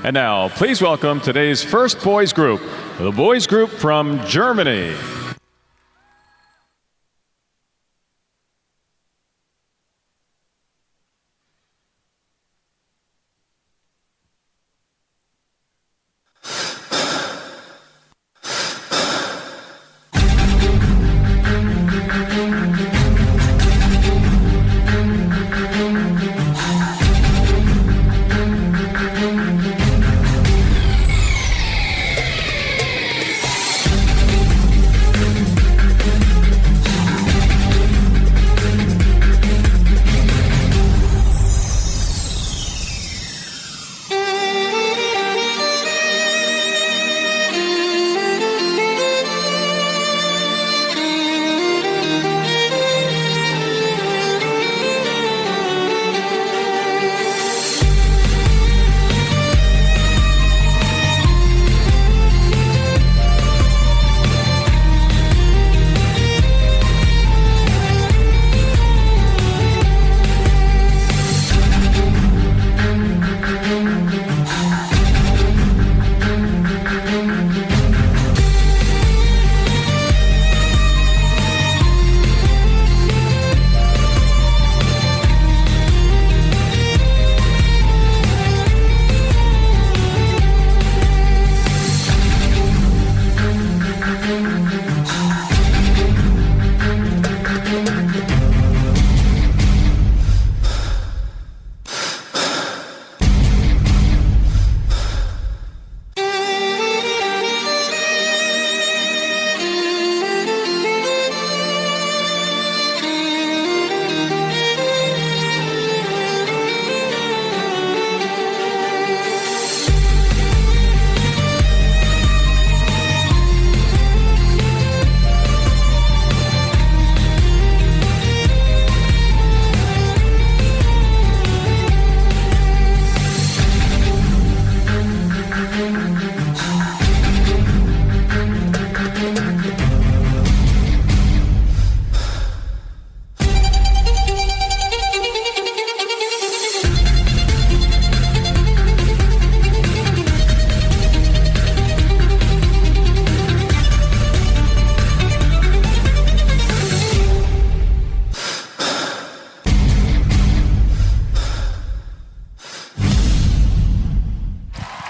And now, please welcome today's first boys group, the boys group from Germany.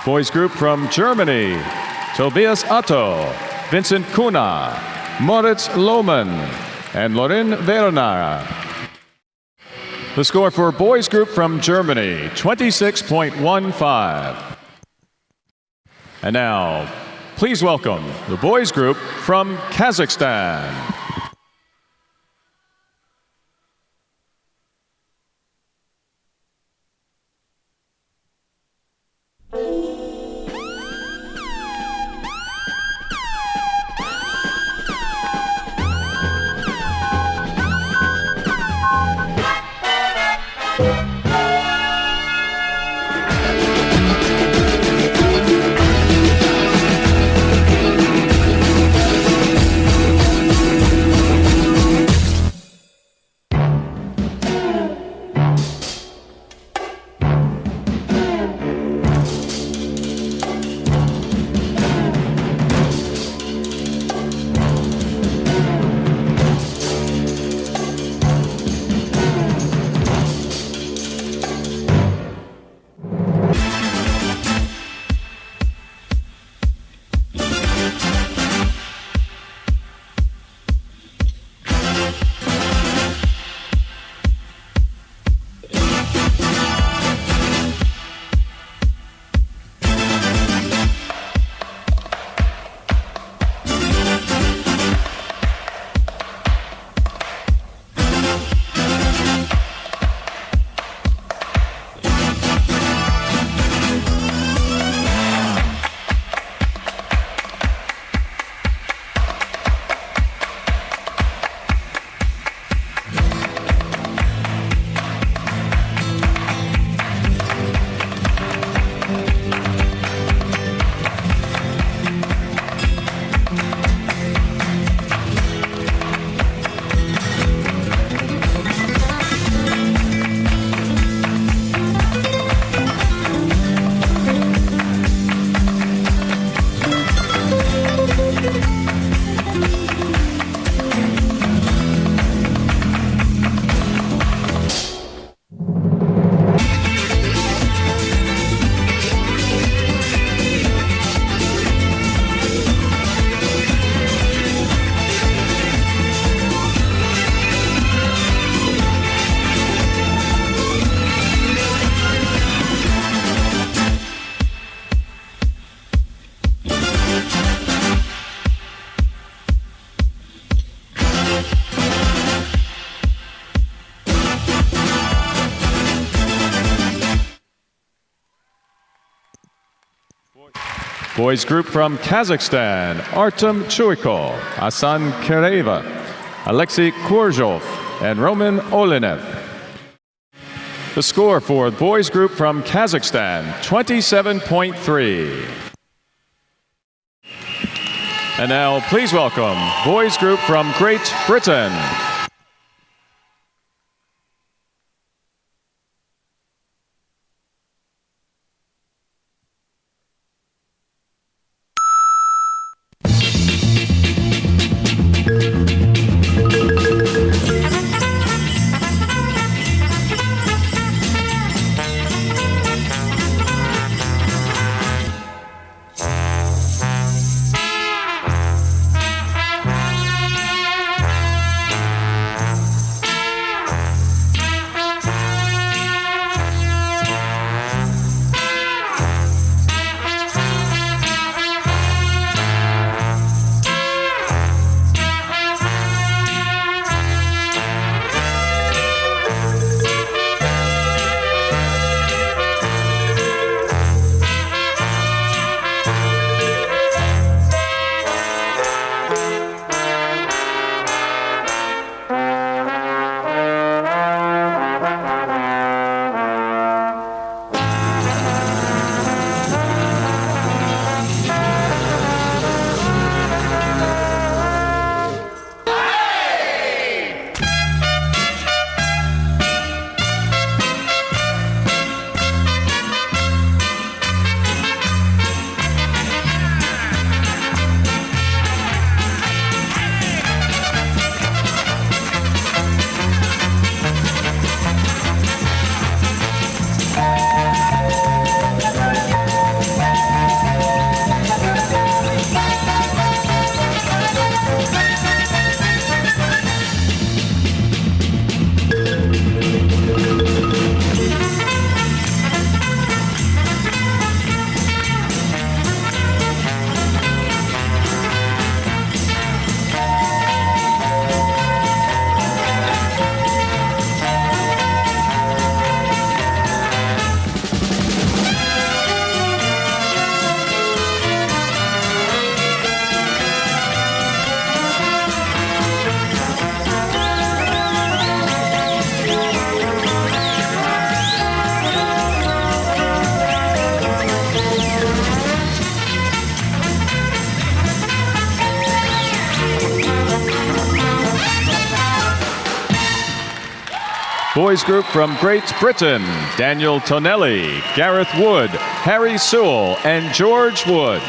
Boys group from Germany, Tobias Otto, Vincent Kuna, Moritz Lohmann, and Lorin Werner. The score for boys group from Germany, 26.15. And now, please welcome the boys group from Kazakhstan. Boys group from Kazakhstan, Artem Chuiko, Asan Kereva, Alexei Korzhov, and Roman Olenev. The score for the boys group from Kazakhstan, 27.3. And now please welcome boys group from Great Britain. Boys group from Great Britain, Daniel Tonelli, Gareth Wood, Harry Sewell, and George Wood.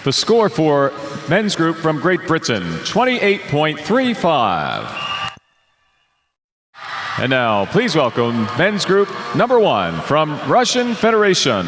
The score for men's group from Great Britain, 28.35. And now, please welcome men's group number 1 from Russian Federation.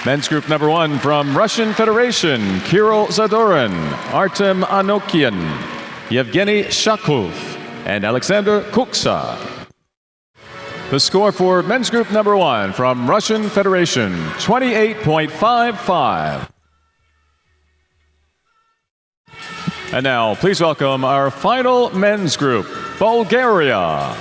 Men's group number 1 from Russian Federation, Kirill Zadorin, Artem Anokian, Yevgeny Shakov, and Alexander Kuksa. The score for men's group number 1 from Russian Federation, 28.55. And now, please welcome our final men's group, Bulgaria.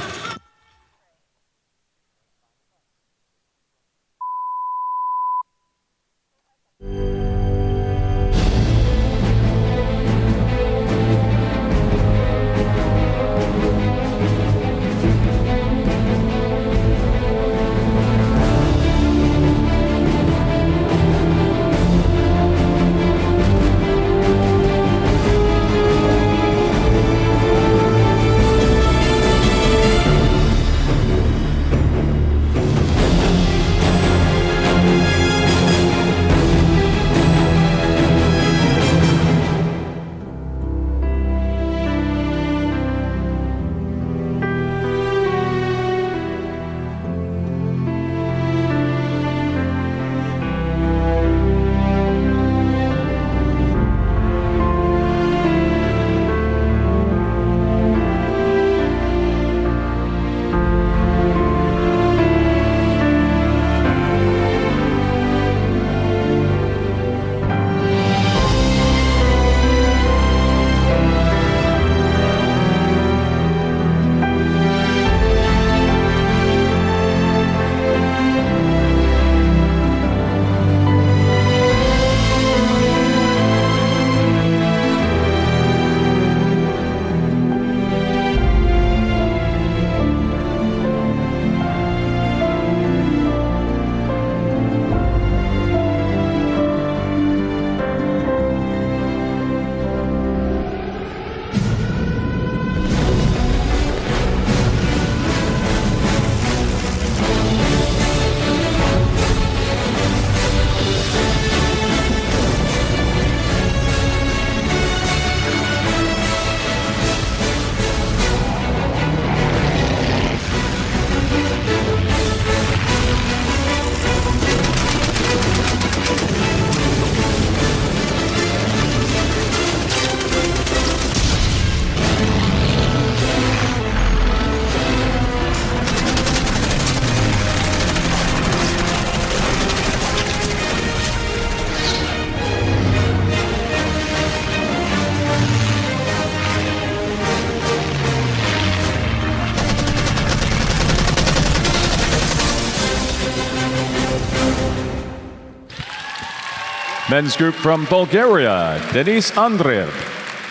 Men's group from Bulgaria, Denis Andreev,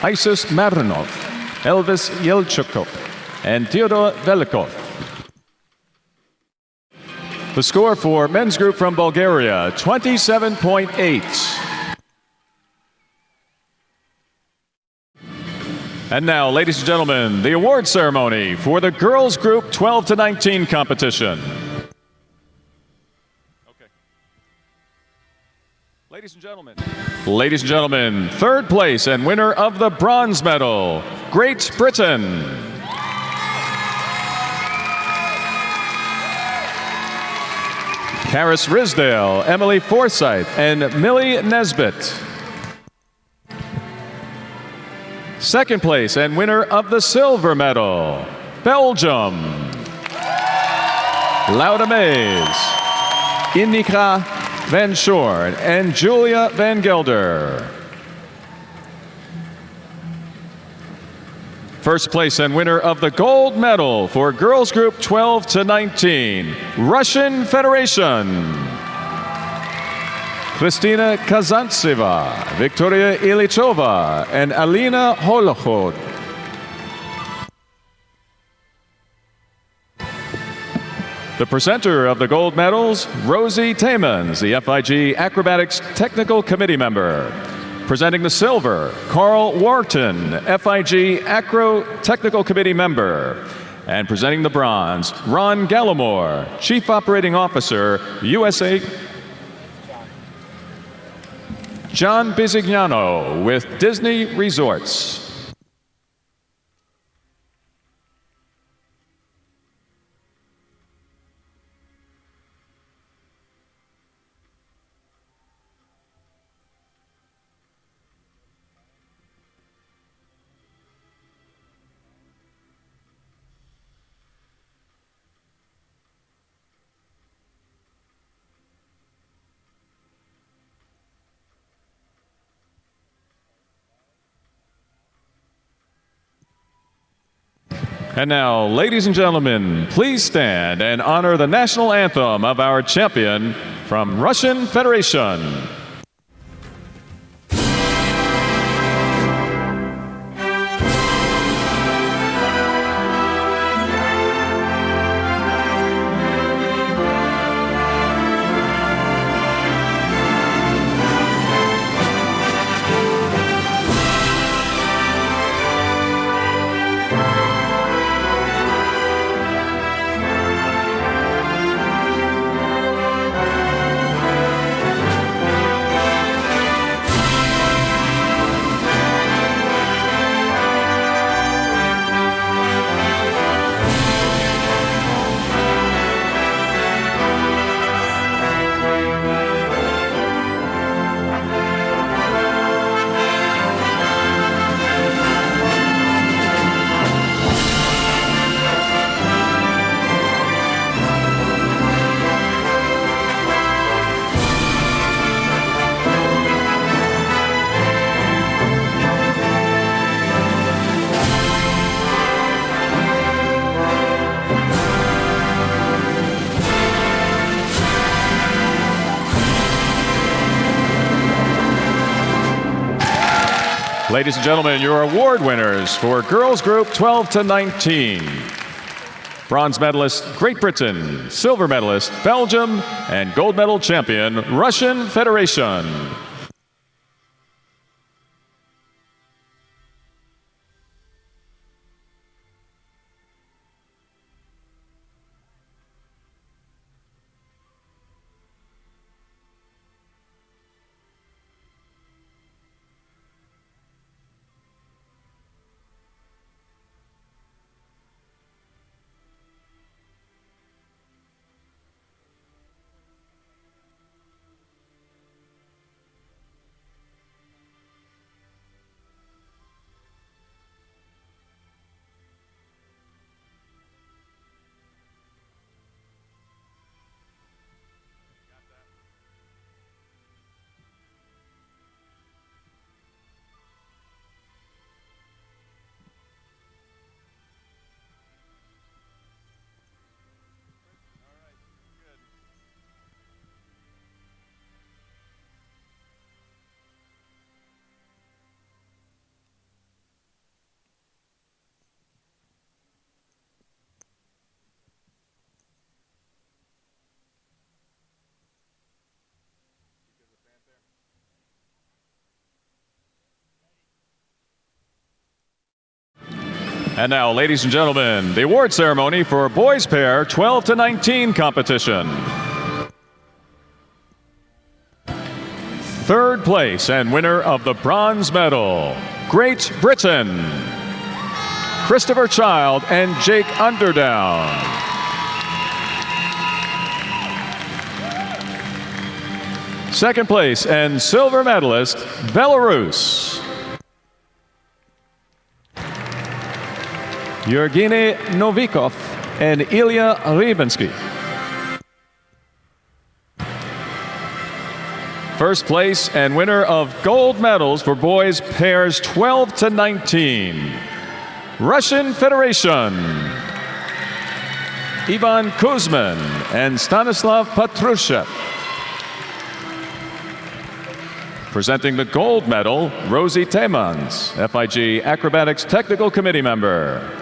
Isis Marinov, Elvis Yelchukov, and Theodor Velikov. The score for men's group from Bulgaria, 27.8. And now, ladies and gentlemen, the award ceremony for the girls group 12 to 19 competition. Ladies and gentlemen, third place and winner of the bronze medal, Great Britain. Karis Risdale, Emily Forsyth, and Millie Nesbitt. Second place and winner of the silver medal, Belgium. Lauda Mays, Inika Van Shorn, and Julia Van Gelder. First place and winner of the gold medal for girls group 12 to 19, Russian Federation. Kristina Kazantseva, Victoria Ilichova, and Alina Holokhod. The presenter of the gold medals, Rosie Taymans, the FIG Acrobatics Technical Committee member. Presenting the silver, Carl Wharton, FIG Acro Technical Committee member. And presenting the bronze, Ron Gallimore, Chief Operating Officer, USA. John Bisignano with Disney Resorts. And now, ladies and gentlemen, please stand and honor the national anthem of our champion from Russian Federation. Ladies and gentlemen, your award winners for Girls Group 12 to 19. Bronze medalist, Great Britain. Silver medalist, Belgium. And gold medal champion, Russian Federation. And now, ladies and gentlemen, the award ceremony for boys pair 12 to 19 competition. Third place and winner of the bronze medal, Great Britain, Christopher Child and Jake Underdown. Second place and silver medalist, Belarus, Yevgeny Novikov and Ilya Rybensky. First place and winner of gold medals for boys pairs 12 to 19. Russian Federation, Ivan Kuzmin and Stanislav Patrushev. Presenting the gold medal, Rosie Taymans, FIG Acrobatics Technical Committee member.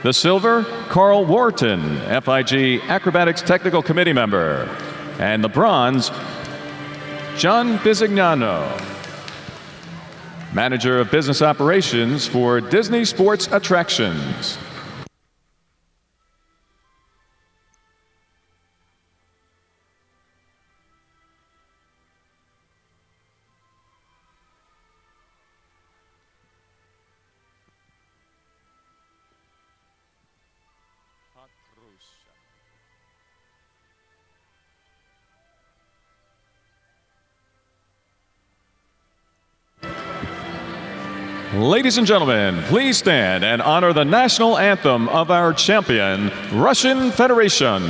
The silver, Carl Wharton, FIG Acrobatics Technical Committee member. And the bronze, John Bisignano, Manager of Business Operations for Disney Sports Attractions. Ladies and gentlemen, please stand and honor the national anthem of our champion, Russian Federation.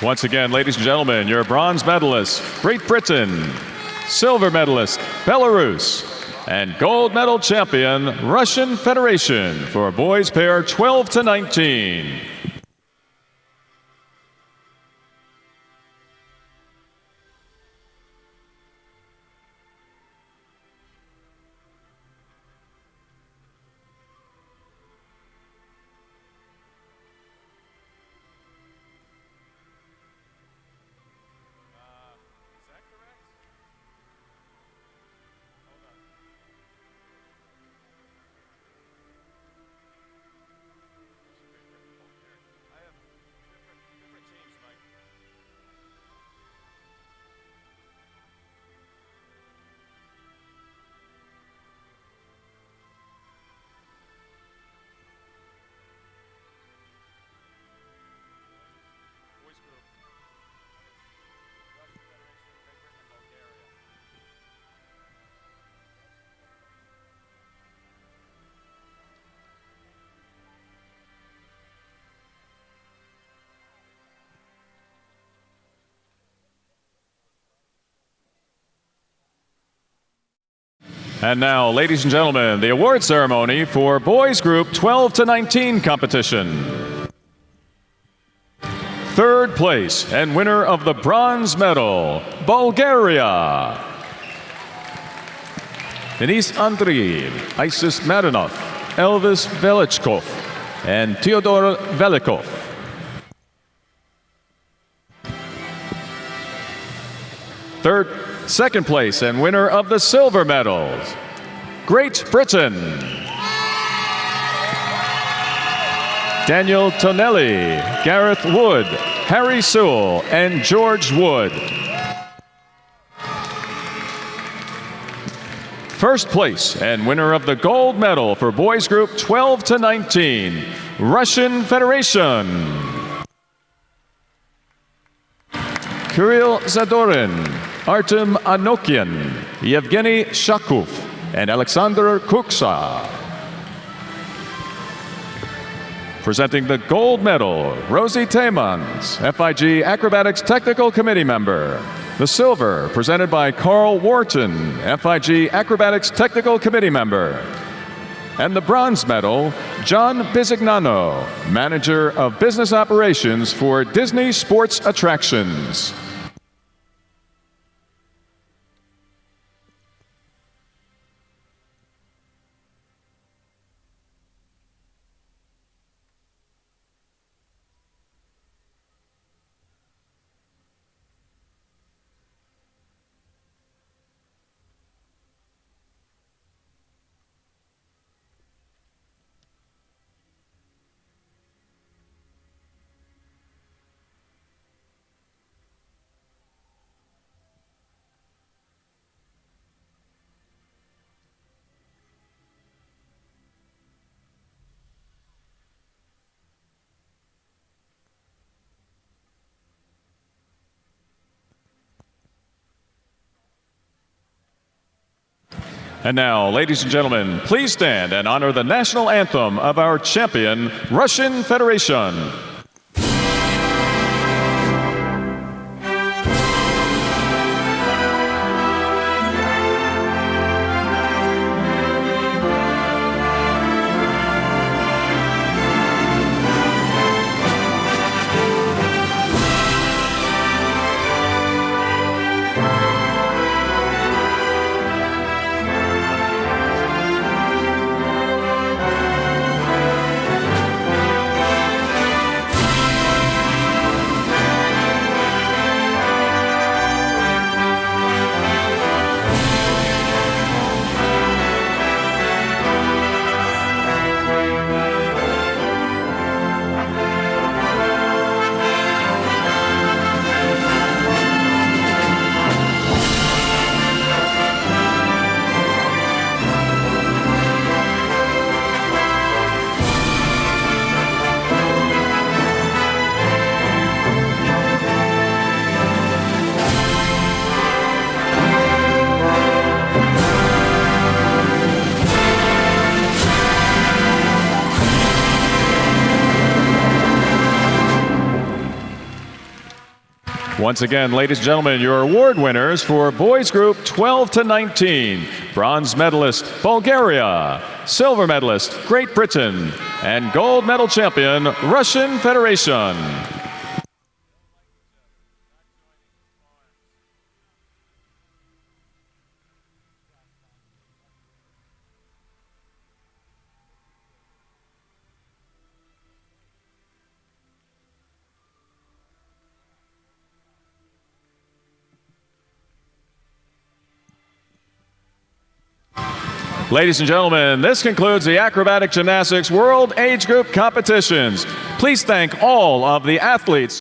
Once again, ladies and gentlemen, your bronze medalists, Great Britain, silver medalist, Belarus, and gold medal champion, Russian Federation for boys pair 12 to 19. And now, ladies and gentlemen, the award ceremony for boys group 12 to 19 competition. Third place and winner of the bronze medal, Bulgaria. Denise Andreev, Isis Marinov, Elvis Velichkov, and Theodor Velikov. Second place and winner of the silver medals, Great Britain. Daniel Tonelli, Gareth Wood, Harry Sewell, and George Wood. First place and winner of the gold medal for boys group 12 to 19, Russian Federation. Kirill Zadorin, Artem Anokian, Yevgeny Shakov, and Alexander Kuksa. Presenting the gold medal, Rosie Taymans, FIG Acrobatics Technical Committee member. The silver, presented by Carl Wharton, FIG Acrobatics Technical Committee member. And the bronze medal, John Bisignano, Manager of Business Operations for Disney Sports Attractions. And now, ladies and gentlemen, please stand and honor the national anthem of our champion, Russian Federation. Once again, ladies and gentlemen, your award winners for boys group 12 to 19. Bronze medalist, Bulgaria. Silver medalist, Great Britain. And gold medal champion, Russian Federation. Ladies and gentlemen, this concludes the Acrobatic Gymnastics World Age Group Competitions. Please thank all of the athletes.